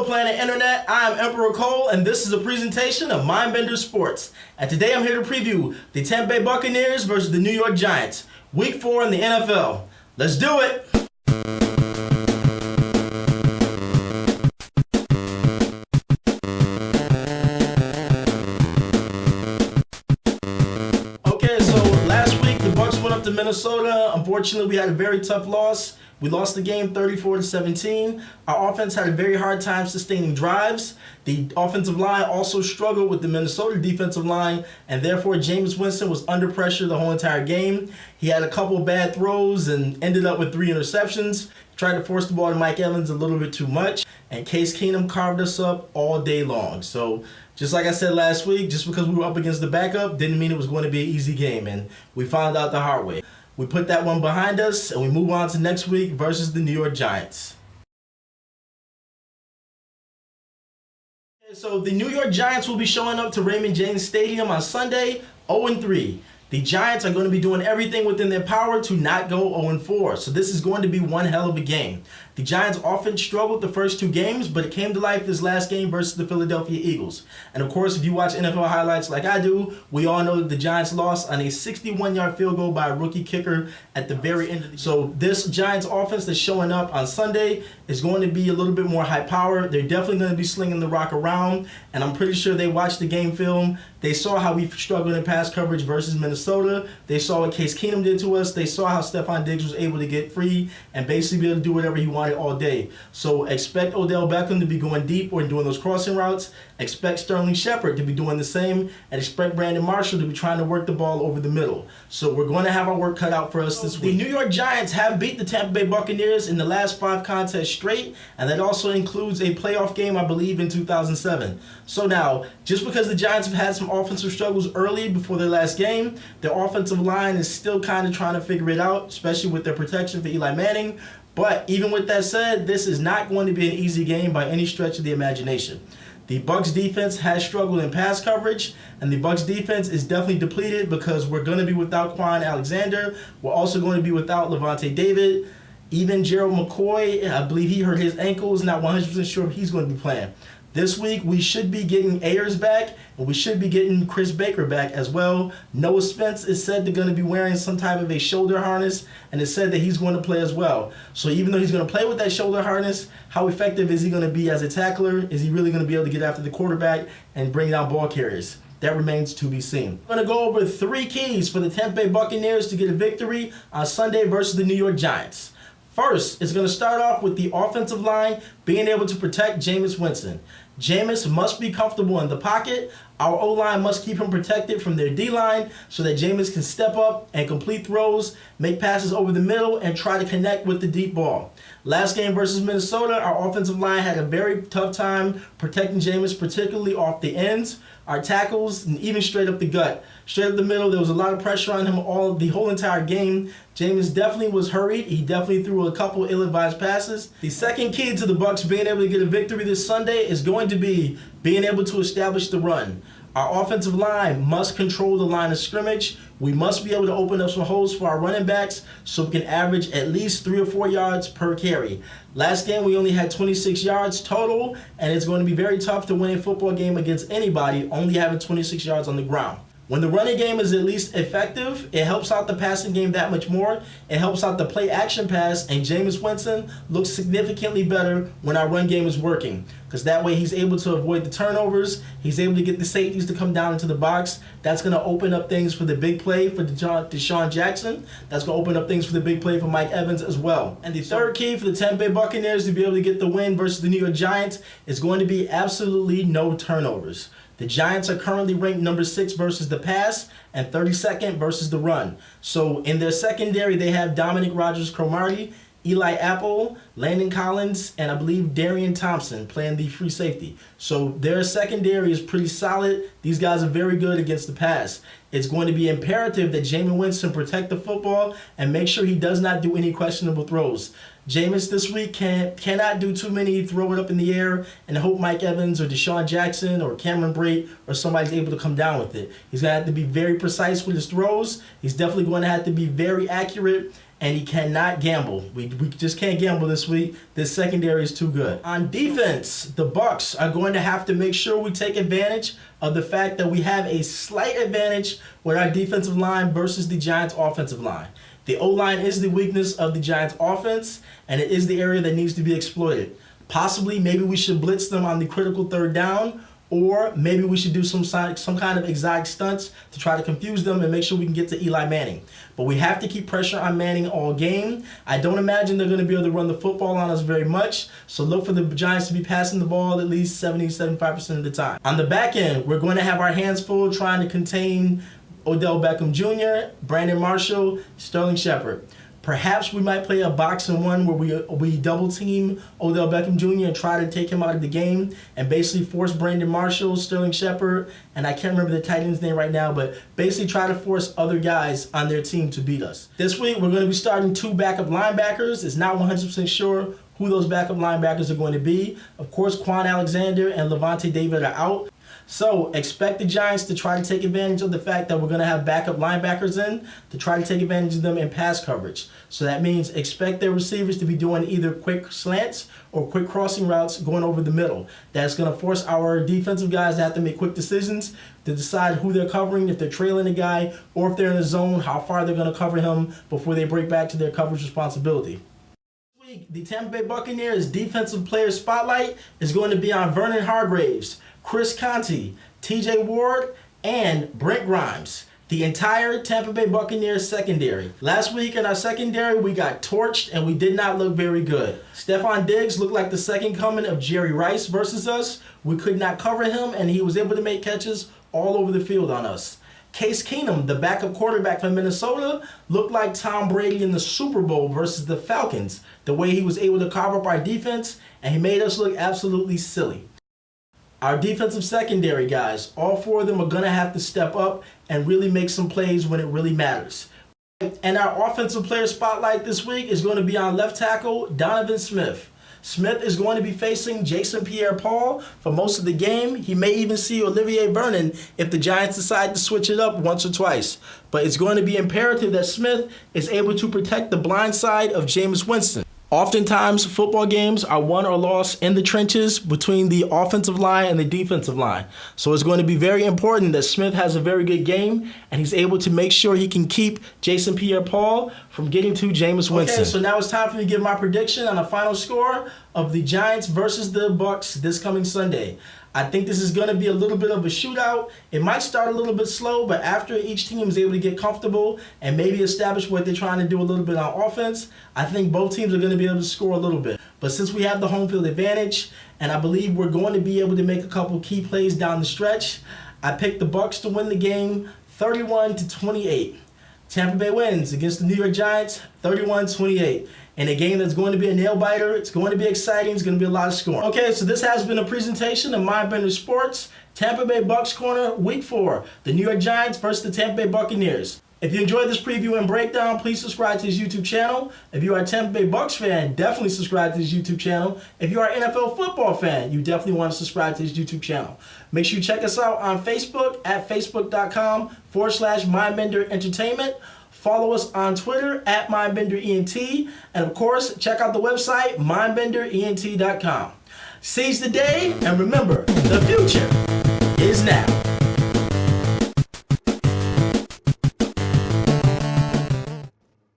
Planet Internet? I'm Emperor Cole, and this is a presentation of Mindbender Sports. And today I'm here to preview the Tampa Bay Buccaneers versus the New York Giants, Week 4 in the NFL. Let's do it! Okay, so last week the Bucs went up to Minnesota. Unfortunately, we had a very tough loss. We lost the game 34-17. Our offense had a very hard time sustaining drives. The offensive line also struggled with the Minnesota defensive line, and therefore Jameis Winston was under pressure the whole entire game. He had a couple bad throws and ended up with 3 interceptions. Tried to force the ball to Mike Evans a little bit too much, and Case Keenum carved us up all day long. So just like I said last week, just because we were up against the backup didn't mean it was going to be an easy game, and we found out the hard way. We put that one behind us, and we move on to next week versus the New York Giants. So the New York Giants will be showing up to Raymond James Stadium on Sunday, 0-3. The Giants are going to be doing everything within their power to not go 0-4. So this is going to be one hell of a game. The Giants often struggled the first 2 games, but it came to life this last game versus the Philadelphia Eagles. And of course, if you watch NFL highlights like I do, we all know that the Giants lost on a 61-yard field goal by a rookie kicker at the very end of the game. So this Giants offense that's showing up on Sunday is going to be a little bit more high power. They're definitely going to be slinging the rock around, and I'm pretty sure they watched the game film. They saw how we struggled in pass coverage versus Minnesota. They saw what Case Keenum did to us. They saw how Stephon Diggs was able to get free and basically be able to do whatever he wanted all day. So expect Odell Beckham to be going deep or doing those crossing routes. Expect Sterling Shepard to be doing the same, and expect Brandon Marshall to be trying to work the ball over the middle. So we're going to have our work cut out for us this week. The New York Giants have beat the Tampa Bay Buccaneers in the last 5 contests straight, and that also includes a playoff game, I believe, in 2007. So now, just because the Giants have had some offensive struggles early before their last game, their offensive line is still kind of trying to figure it out, especially with their protection for Eli Manning. But even with that said, this is not going to be an easy game by any stretch of the imagination. The Bucs defense has struggled in pass coverage, and the Bucs defense is definitely depleted because we're going to be without Quan Alexander. We're also going to be without Levante David. Even Gerald McCoy, I believe he hurt his ankles. Not 100% sure if he's going to be playing. This week, we should be getting Ayers back, and we should be getting Chris Baker back as well. Noah Spence is said to going to be wearing some type of a shoulder harness, and it's said that he's going to play as well. So even though he's going to play with that shoulder harness, how effective is he going to be as a tackler? Is he really going to be able to get after the quarterback and bring down ball carriers? That remains to be seen. I'm going to go over 3 keys for the Tampa Bay Buccaneers to get a victory on Sunday versus the New York Giants. First, it's going to start off with the offensive line being able to protect Jameis Winston. Jameis must be comfortable in the pocket. Our O-line must keep him protected from their D-line so that Jameis can step up and complete throws, make passes over the middle, and try to connect with the deep ball. Last game versus Minnesota, our offensive line had a very tough time protecting Jameis, particularly off the ends, our tackles, and even straight up the gut. Straight up the middle, there was a lot of pressure on him the whole entire game. Jameis definitely was hurried. He definitely threw a couple ill-advised passes. The second key to the Bucs being able to get a victory this Sunday is going to be being able to establish the run. Our offensive line must control the line of scrimmage. We must be able to open up some holes for our running backs so we can average at least 3 or 4 yards per carry. Last game, we only had 26 yards total, and it's going to be very tough to win a football game against anybody only having 26 yards on the ground. When the running game is at least effective, it helps out the passing game that much more. It helps out the play action pass, and Jameis Winston looks significantly better when our run game is working, because that way he's able to avoid the turnovers. He's able to get the safeties to come down into the box. That's going to open up things for the big play for Deshaun Jackson. That's going to open up things for the big play for Mike Evans as well. And the third key for the Tampa Bay Buccaneers to be able to get the win versus the New York Giants is going to be absolutely no turnovers. The Giants are currently ranked number 6 versus the pass and 32nd versus the run. So in their secondary, they have Dominic Rodgers-Cromartie, Eli Apple, Landon Collins, and I believe Darian Thompson playing the free safety. So their secondary is pretty solid. These guys are very good against the pass. It's going to be imperative that Jameis Winston protect the football and make sure he does not do any questionable throws. Jameis this week cannot do too many throw it up in the air and hope Mike Evans or Deshaun Jackson or Cameron Brate or somebody's able to come down with it. He's going to have to be very precise with his throws. He's definitely going to have to be very accurate and he cannot gamble. We just can't gamble this week. This secondary is too good. On defense, the Bucs are going to have to make sure we take advantage of the fact that we have a slight advantage with our defensive line versus the Giants' offensive line. The O-line is the weakness of the Giants' offense, and it is the area that needs to be exploited. Possibly, maybe we should blitz them on the critical third down, or maybe we should do some kind of exotic stunts to try to confuse them and make sure we can get to Eli Manning. But we have to keep pressure on Manning all game. I don't imagine they're going to be able to run the football on us very much, so look for the Giants to be passing the ball at least 70-75% of the time. On the back end, we're going to have our hands full trying to contain Odell Beckham Jr., Brandon Marshall, Sterling Shepard. Perhaps we might play a box and one where we double team Odell Beckham Jr. and try to take him out of the game and basically force Brandon Marshall, Sterling Shepard, and I can't remember the tight end's name right now, but basically try to force other guys on their team to beat us. This week we're going to be starting 2 backup linebackers. It's not 100% sure who those backup linebackers are going to be. Of course, Quan Alexander and Levante David are out. So expect the Giants to try to take advantage of the fact that we're going to have backup linebackers in to try to take advantage of them in pass coverage. So that means expect their receivers to be doing either quick slants or quick crossing routes going over the middle. That's going to force our defensive guys to have to make quick decisions to decide who they're covering, if they're trailing a guy, or if they're in a zone, how far they're going to cover him before they break back to their coverage responsibility. The Tampa Bay Buccaneers defensive player spotlight is going to be on Vernon Hargreaves, Chris Conti, TJ Ward, and Brent Grimes. The entire Tampa Bay Buccaneers secondary. Last week in our secondary, we got torched and we did not look very good. Stephon Diggs looked like the second coming of Jerry Rice versus us. We could not cover him and he was able to make catches all over the field on us. Case Keenum, the backup quarterback from Minnesota, looked like Tom Brady in the Super Bowl versus the Falcons. The way he was able to carve up our defense, and he made us look absolutely silly. Our defensive secondary guys, all 4 of them are going to have to step up and really make some plays when it really matters. And our offensive player spotlight this week is going to be on left tackle Donovan Smith. Smith is going to be facing Jason Pierre-Paul for most of the game. He may even see Olivier Vernon if the Giants decide to switch it up once or twice. But it's going to be imperative that Smith is able to protect the blind side of Jameis Winston. Oftentimes, football games are won or lost in the trenches between the offensive line and the defensive line. So it's going to be very important that Smith has a very good game and he's able to make sure he can keep Jason Pierre-Paul from getting to Jameis Winston. Okay, so now it's time for me to give my prediction on the final score of the Giants versus the Bucs this coming Sunday. I think this is going to be a little bit of a shootout. It might start a little bit slow, but after each team is able to get comfortable and maybe establish what they're trying to do a little bit on offense, I think both teams are going to be able to score a little bit. But since we have the home field advantage, and I believe we're going to be able to make a couple key plays down the stretch, I picked the Bucs to win the game 31-28. Tampa Bay wins against the New York Giants 31-28. In a game that's going to be a nail-biter, it's going to be exciting, it's going to be a lot of scoring. Okay, so this has been a presentation of Mindbender Sports, Tampa Bay Bucs Corner, Week 4, the New York Giants versus the Tampa Bay Buccaneers. If you enjoyed this preview and breakdown, please subscribe to his YouTube channel. If you are a Tampa Bay Bucs fan, definitely subscribe to his YouTube channel. If you are an NFL football fan, you definitely want to subscribe to his YouTube channel. Make sure you check us out on Facebook at facebook.com/Mindbender Entertainment. Follow us on Twitter at MindbenderENT. And of course, check out the website, mindbenderent.com. Seize the day, and remember, the future is now.